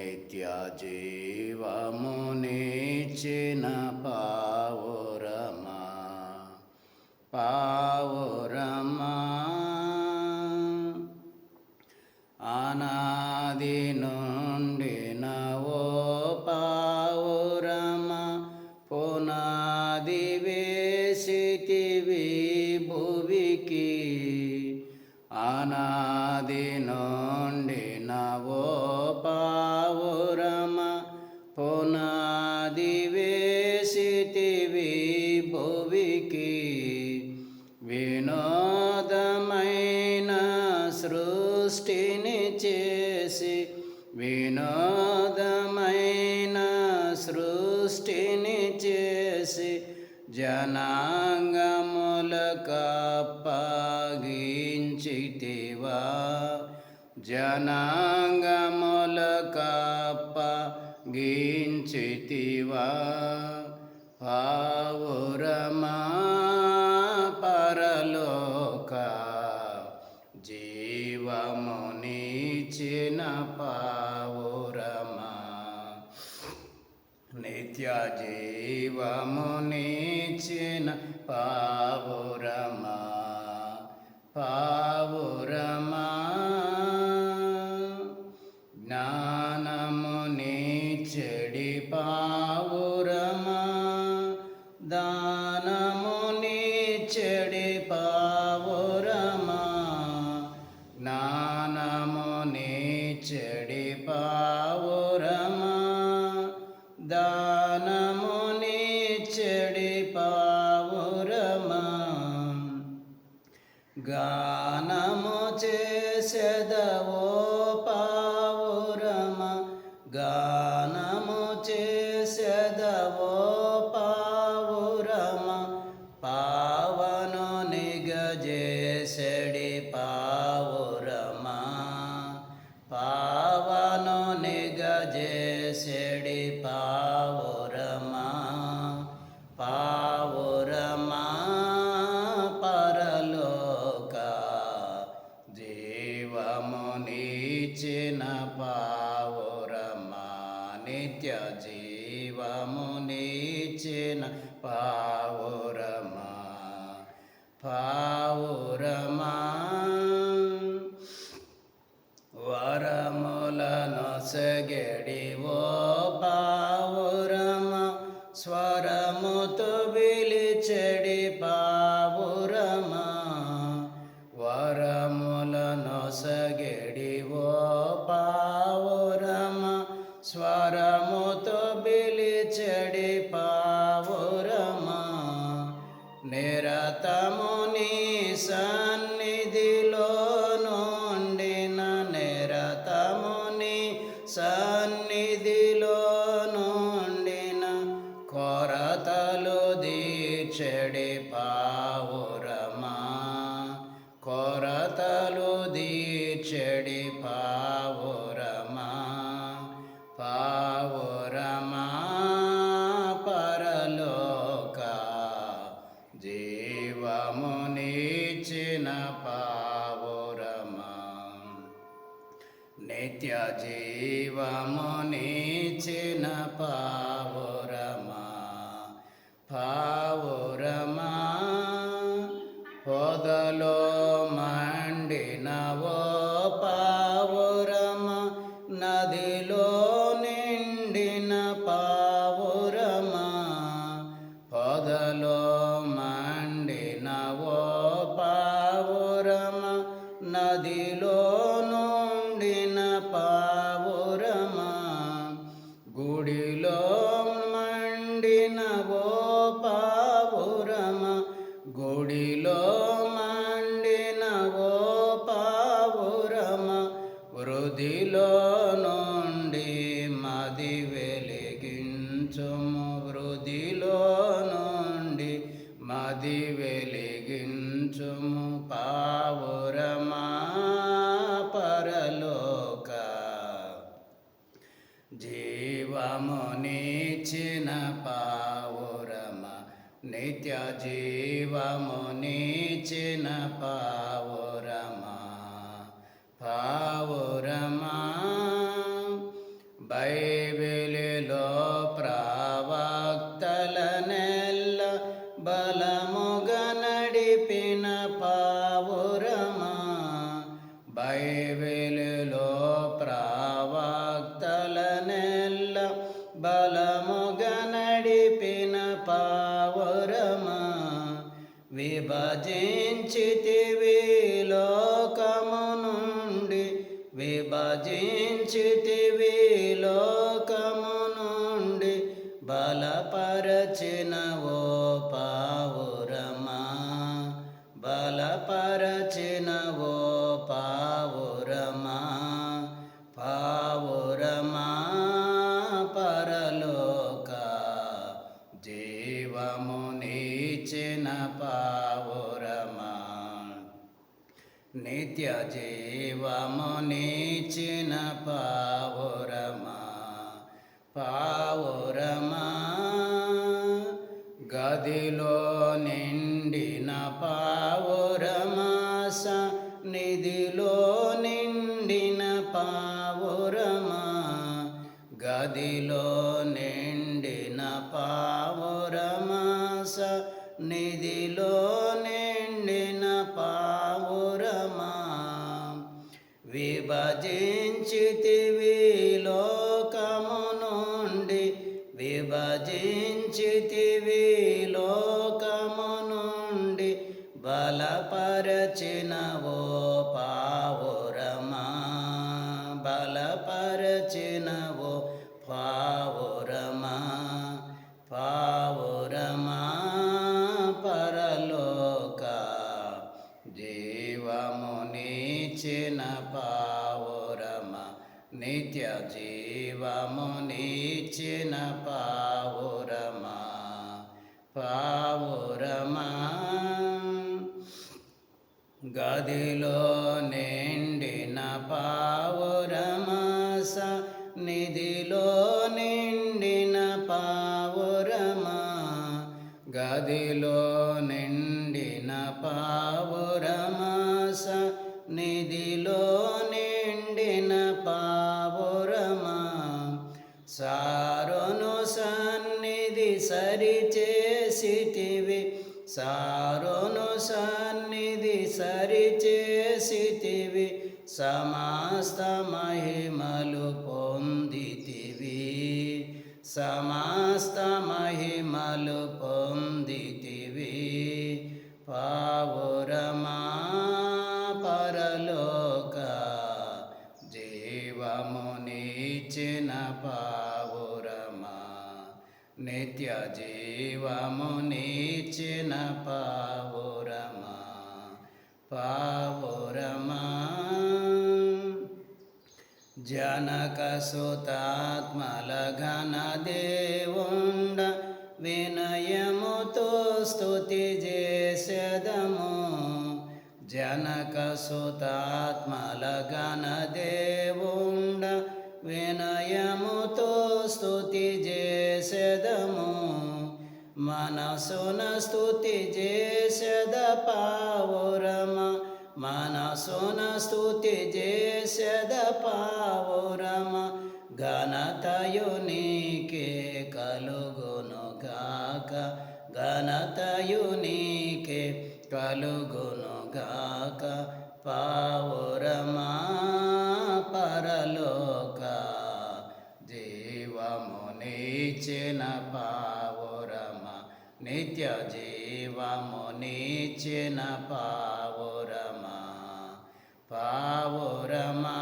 నిత్య జీవమునిచ్చిన పావురమా పావురమా అనాది నుండి నవో పావురమా పునాది వేసితివి భువికి అనాది నుండి నవో పావురమా పునాది వేసితివి భువికి వినోదమైన సృష్టిని చేసి వినోదమైన సృష్టిని చేసి జనాంగములకప్పగించితివా జనాంగములకప్పగించితివా పావురమా పరలోక జీవమునిచ్చిన పావురమా నిత్య జీవమునిచ్చిన పావురమా పావురమా జ్ఞానమునిచ్చెడి పావురమా దానమునిచ్చెడి పావురమా జ్ఞానమునిచ్చెడి పావురమా దానమునిచ్చెడి పావురమా గానము చేసెదవో పావురమా గానము చేసెదవో పావురమా పావనునిగా చేసెడి పావురమా పావనునిగా చేసెడి పావురమా పావురమా పరలోక జీవమునిచ్చిన పావురమా నిత్య జీవమునిచ్చిన పావురమా పావురమా వరములనొసగెడి ఓ పావురమా స్వరముతో పిలిచెడి పావురమా వరములనొసగెడి ఓ పావురమా స్వరముతో పిలిచెడి పావురమా నిరతము నీ సన్నిధిలో నుండిన నిరతము నీ సన్నిధిలో నుండిన కొరతలు తీర్చెడి పావురమా కొరతలు తీర్చెడి పావురమా పావురమా పరలోక జీవమునిచ్చిన పావురమా నిత్య జీవమునిచ్చిన పావురమా పావురమా పొదలో మండిన ఓ పావురమా నదిలో నిండిన పావురమా పొదలో మండిన ఓ పావురమా నదిలో నుండిన పావురమా గుడిలో మండిన ఓ పావురమా గుడిలో మండిన ఓ పావురమా వృధిలో నుండి మది వెలిగించుము వృధిలో నుండి మది వెలిగించుము పావురమా పరలోక జీవమునిచ్చిన పావురమా నిత్య జీవమునిచ్చిన పావురమా పావురమా విభజించితివి లోకము నుండి, విభజించితివి లోకము నుండి, బలపరచినవో పావురమా, బలపరచినవో పావురమా, పావురమా పరలోక జీవమునిచ్చిన పావురమా, నిత్య జీవమునిచ్చిన పావురమా, పావురమా గదిలో నిండిన పావురమా, నిధిలో నిండిన పావురమా, గదిలో నిండిన పావురమా, నిధిలో నిండిన పావురమా, విభజించితివి లోకము నుండి, విభజించితివి లోకము నుండి, బలపరచినవో పావురమా, బలపరచినవో పావురమా, పావురమా పరలోక జీవమునిచ్చిన పావురమా, నిత్య జీవమునిచ్చిన పావురమా, పావురమా గదిలో నిండిన పావురమా, నిధిలో నిండిన పావురమా, గదిలో నిండిన పావురమా, నిధిలో నిండిన పావురమా, సారోను సన్నిధి సరిచేసితివి, సారోను సన్నిధి సరిచేసితివి, సమస్త మహిమలు పొందితివి, సమస్త మహిమలు పొందితివి, పావురమా పరలోక జీవమునిచ్చిన పావురమా, నిత్య జీవమునిచ్చిన పావురమా, పావురమా జనక సుతాత్మల ఘన దేవుండ, వినయముతో స్తుతి చేసెదము, జనక సుతాత్మల ఘన దేవుండ, వినయముతో స్తుతి చేసెదము, మనసున స్తుతి చేసెద పావురమా, మనసున స్తుతి చేసెద పావురమా, ఘనతయు నీకే కలుగును గాక, ఘనతయు నీకే కలుగును గాక, పావురమా పరలోక జీవమునిచ్చిన పావురమా, నిత్య జీవమునిచ్చిన పావురమా, పావురమా